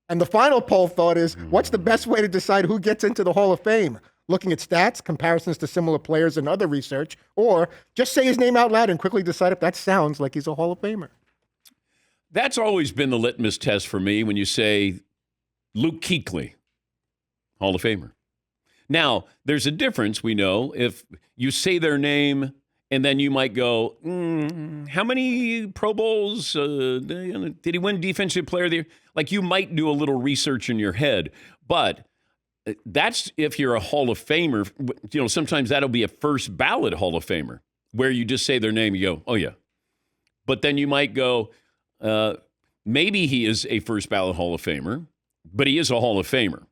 And the final poll thought is, what's the best way to decide who gets into the Hall of Fame? Looking at stats, comparisons to similar players and other research, or just say his name out loud and quickly decide if that sounds like he's a Hall of Famer. That's always been the litmus test for me when you say Luke Kuechly, Hall of Famer. Now, there's a difference, we know, if you say their name and then you might go, how many Pro Bowls did he win Defensive Player of the Year? Like, you might do a little research in your head, but that's if you're a Hall of Famer. You know, sometimes that'll be a first ballot Hall of Famer where you just say their name, you go, oh, yeah. But then you might go, maybe he is a first ballot Hall of Famer, but he is a Hall of Famer.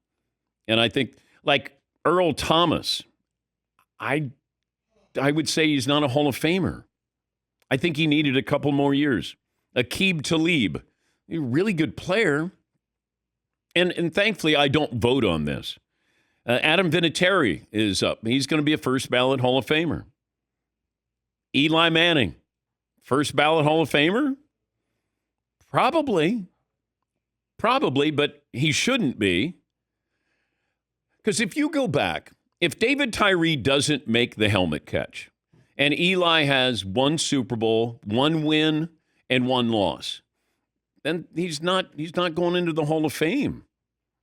And I think, like Earl Thomas, I would say he's not a Hall of Famer. I think he needed a couple more years. Aqib Talib, a really good player. And thankfully, I don't vote on this. Adam Vinatieri is up. He's going to be a first ballot Hall of Famer. Eli Manning, first ballot Hall of Famer? Probably, but he shouldn't be. Because if you go back, if David Tyree doesn't make the helmet catch, and Eli has one Super Bowl, one win, and one loss, then he's not going into the Hall of Fame.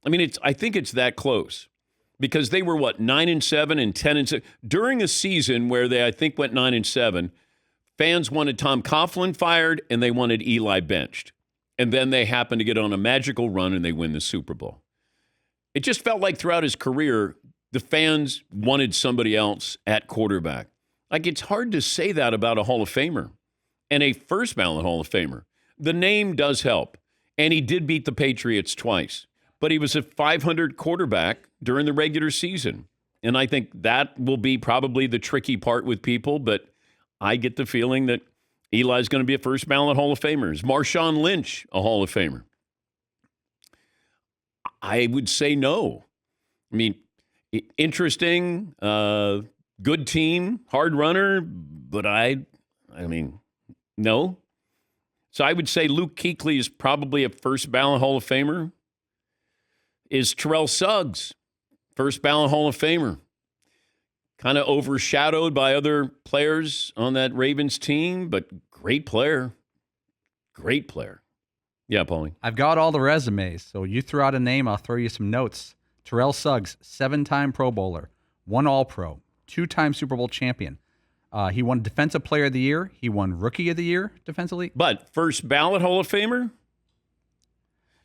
I mean, I think it's that close. Because they were, 9-7 and 10-7. During a season where they, I think, went 9-7, fans wanted Tom Coughlin fired, and they wanted Eli benched. And then they happened to get on a magical run, and they win the Super Bowl. It just felt like throughout his career, the fans wanted somebody else at quarterback. Like, it's hard to say that about a Hall of Famer and a first ballot Hall of Famer. The name does help, and he did beat the Patriots twice. But he was a 500 quarterback during the regular season. And I think that will be probably the tricky part with people, but I get the feeling that Eli's going to be a first ballot Hall of Famer. Is Marshawn Lynch a Hall of Famer? I would say no. I mean, interesting, good team, hard runner, but I mean, no. So I would say Luke Kuechly is probably a first ballot Hall of Famer. Is Terrell Suggs first ballot Hall of Famer? Kind of overshadowed by other players on that Ravens team, but great player. Great player. Yeah, Paulie. I've got all the resumes, so you throw out a name, I'll throw you some notes. Terrell Suggs, 7-time Pro Bowler, 1 All-Pro, 2-time Super Bowl champion. He won Defensive Player of the Year. He won Rookie of the Year defensively. But first ballot Hall of Famer?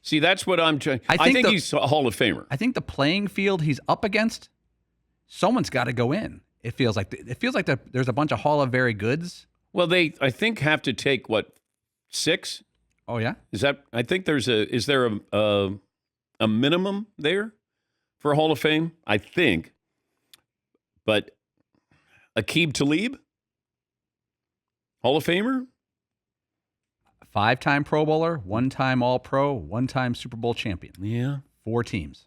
See, that's what I'm trying. I think he's a Hall of Famer. I think the playing field he's up against, someone's got to go in. It feels like there's a bunch of Hall of Very Goods. Well, they, I think, have to take, 6? Oh, yeah? Is there a minimum there for a Hall of Fame? I think. But Aqib Talib? Hall of Famer? 5-time Pro Bowler, 1-time All-Pro, 1-time Super Bowl champion. Yeah. 4 teams.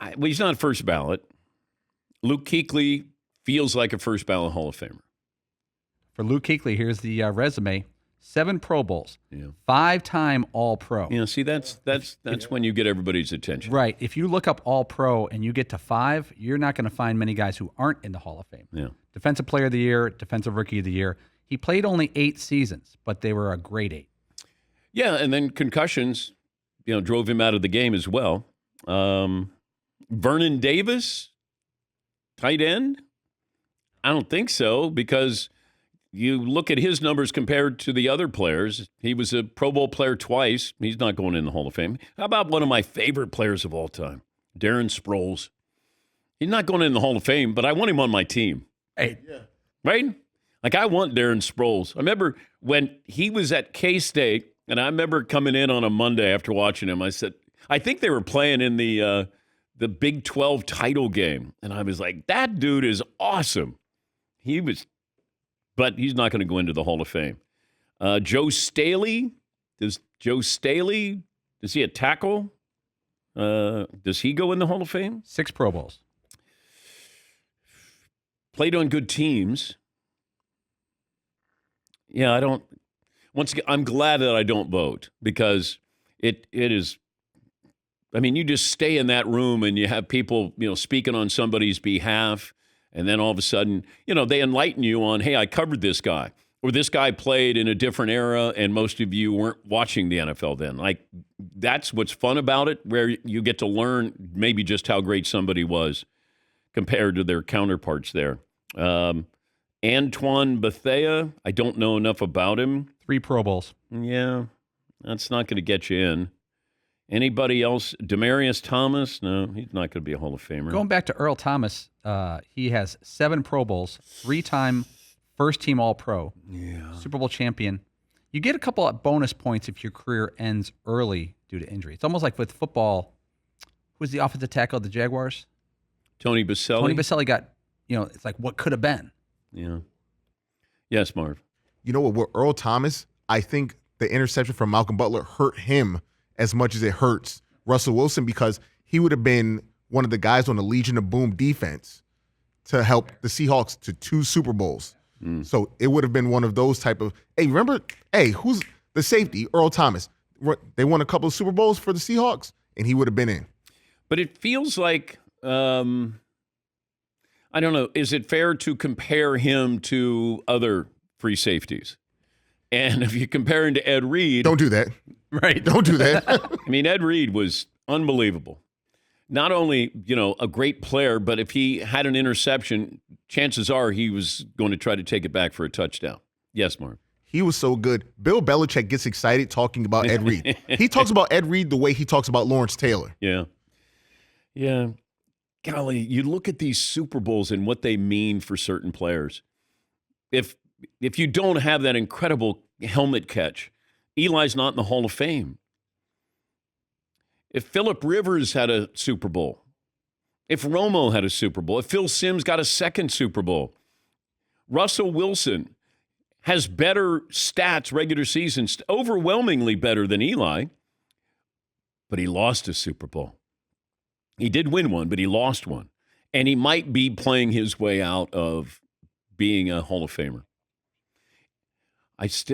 Well, he's not first ballot. Luke Kuechly feels like a first ballot Hall of Famer. For Luke Kuechly, here's the resume. 7 Pro Bowls. Yeah. 5-time All-Pro. Yeah, see, that's when you get everybody's attention. Right. If you look up All-Pro and you get to 5, you're not going to find many guys who aren't in the Hall of Fame. Yeah. Defensive Player of the Year, Defensive Rookie of the Year. He played only 8 seasons, but they were a great 8. Yeah, and then concussions, drove him out of the game as well. Vernon Davis, tight end? I don't think so, because you look at his numbers compared to the other players. He was a Pro Bowl player twice. He's not going in the Hall of Fame. How about one of my favorite players of all time, Darren Sproles? He's not going in the Hall of Fame, but I want him on my team. Hey. Yeah. Right? Like, I want Darren Sproles. I remember when he was at K-State, and I remember coming in on a Monday after watching him. I said, I think they were playing in the Big 12 title game. And I was like, that dude is awesome. But he's not going to go into the Hall of Fame. Joe Staley. Does he a tackle? Does he go in the Hall of Fame? 6 Pro Bowls. Played on good teams. Yeah, I'm glad that I don't vote, because it is I mean, you just stay in that room and you have people, speaking on somebody's behalf. And then all of a sudden, they enlighten you on, hey, I covered this guy. Or this guy played in a different era and most of you weren't watching the NFL then. Like, that's what's fun about it, where you get to learn maybe just how great somebody was compared to their counterparts there. Antoine Bethea, I don't know enough about him. 3 Pro Bowls. Yeah, that's not going to get you in. Anybody else? Demarius Thomas? No, he's not going to be a Hall of Famer. Going back to Earl Thomas, he has 7 Pro Bowls, 3-time first-team All-Pro, Super Bowl champion. You get a couple of bonus points if your career ends early due to injury. It's almost like with football. Who's the offensive tackle of the Jaguars? Tony Baselli. Tony Baselli got, it's like what could have been. Yeah. Yes, Marv. You know what? With Earl Thomas, I think the interception from Malcolm Butler hurt him as much as it hurts Russell Wilson, because he would have been one of the guys on the Legion of Boom defense to help the Seahawks to 2 Super Bowls. So it would have been one of those type of, who's the safety? Earl Thomas. They won a couple of Super Bowls for the Seahawks, and he would have been in. But it feels like, I don't know, is it fair to compare him to other free safeties? And if you compare him to Ed Reed. Don't do that. Right. Don't do that. I mean, Ed Reed was unbelievable. Not only, a great player, but if he had an interception, chances are he was going to try to take it back for a touchdown. Yes, Mark. He was so good. Bill Belichick gets excited talking about Ed Reed. He talks about Ed Reed the way he talks about Lawrence Taylor. Yeah. Yeah. Golly, you look at these Super Bowls and what they mean for certain players. If you don't have that incredible helmet catch, Eli's not in the Hall of Fame. If Phillip Rivers had a Super Bowl, if Romo had a Super Bowl, if Phil Simms got a second Super Bowl, Russell Wilson has better stats, regular season, overwhelmingly better than Eli, but he lost a Super Bowl. He did win one, but he lost one. And he might be playing his way out of being a Hall of Famer. It's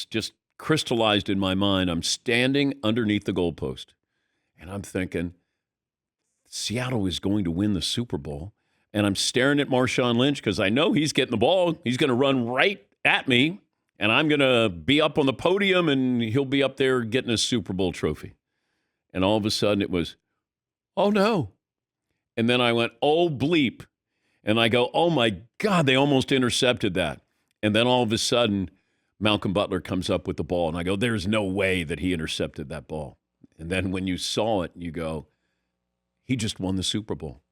just crystallized in my mind. I'm standing underneath the goalpost, and I'm thinking, Seattle is going to win the Super Bowl. And I'm staring at Marshawn Lynch because I know he's getting the ball. He's going to run right at me, and I'm going to be up on the podium, and he'll be up there getting a Super Bowl trophy. And all of a sudden it was, oh, no. And then I went, oh, bleep. And I go, oh, my God, they almost intercepted that. And then all of a sudden, Malcolm Butler comes up with the ball, and I go, there's no way that he intercepted that ball. And then when you saw it, you go, he just won the Super Bowl.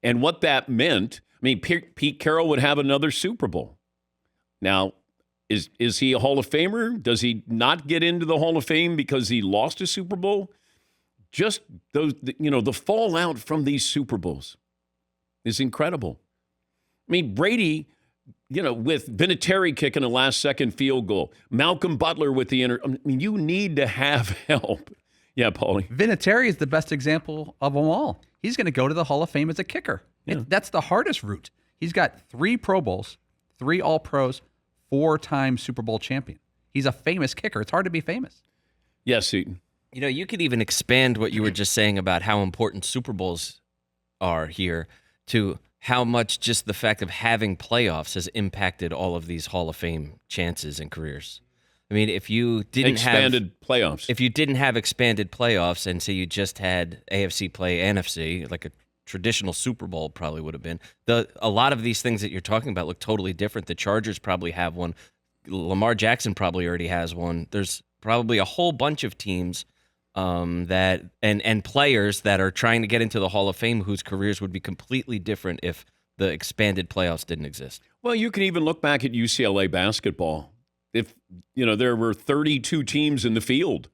And what that meant, I mean, Pete Carroll would have another Super Bowl. Now, is he a Hall of Famer? Does he not get into the Hall of Fame because he lost a Super Bowl? Just those, the fallout from these Super Bowls is incredible. I mean, Brady, with Vinatieri kicking a last-second field goal, Malcolm Butler with the you need to have help. Yeah, Paulie. Vinatieri is the best example of them all. He's going to go to the Hall of Fame as a kicker. Yeah. That's the hardest route. He's got 3 Pro Bowls, 3 All-Pros, 4-time Super Bowl champion. He's a famous kicker. It's hard to be famous. Yes, Eaton. You could even expand what you were just saying about how important Super Bowls are here to how much just the fact of having playoffs has impacted all of these Hall of Fame chances and careers. I mean, if you didn't expanded playoffs. If you didn't have expanded playoffs and say you just had AFC play NFC, like a traditional Super Bowl probably would have been, a lot of these things that you're talking about look totally different. The Chargers probably have one. Lamar Jackson probably already has one. There's probably a whole bunch of teams that and players that are trying to get into the Hall of Fame whose careers would be completely different if the expanded playoffs didn't exist. Well, you can even look back at UCLA basketball. If there were 32 teams in the field,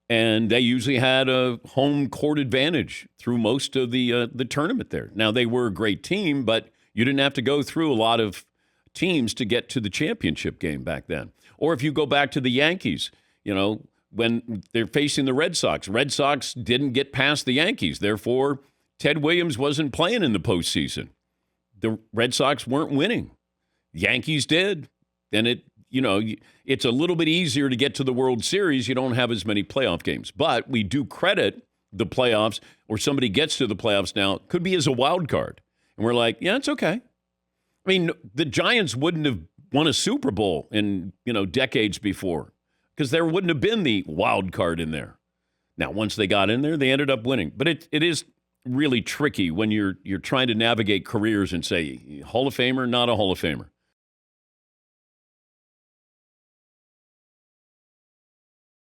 and they usually had a home court advantage through most of the tournament there. Now, they were a great team, but you didn't have to go through a lot of teams to get to the championship game back then. Or if you go back to the Yankees, when they're facing the Red Sox didn't get past the Yankees. Therefore, Ted Williams wasn't playing in the postseason. The Red Sox weren't winning. Yankees did. And it's a little bit easier to get to the World Series. You don't have as many playoff games. But we do credit the playoffs, or somebody gets to the playoffs now, could be as a wild card. And we're like, yeah, it's okay. I mean, the Giants wouldn't have won a Super Bowl in, decades before because there wouldn't have been the wild card in there. Now, once they got in there, they ended up winning. But it is really tricky when you're trying to navigate careers and say, Hall of Famer, not a Hall of Famer.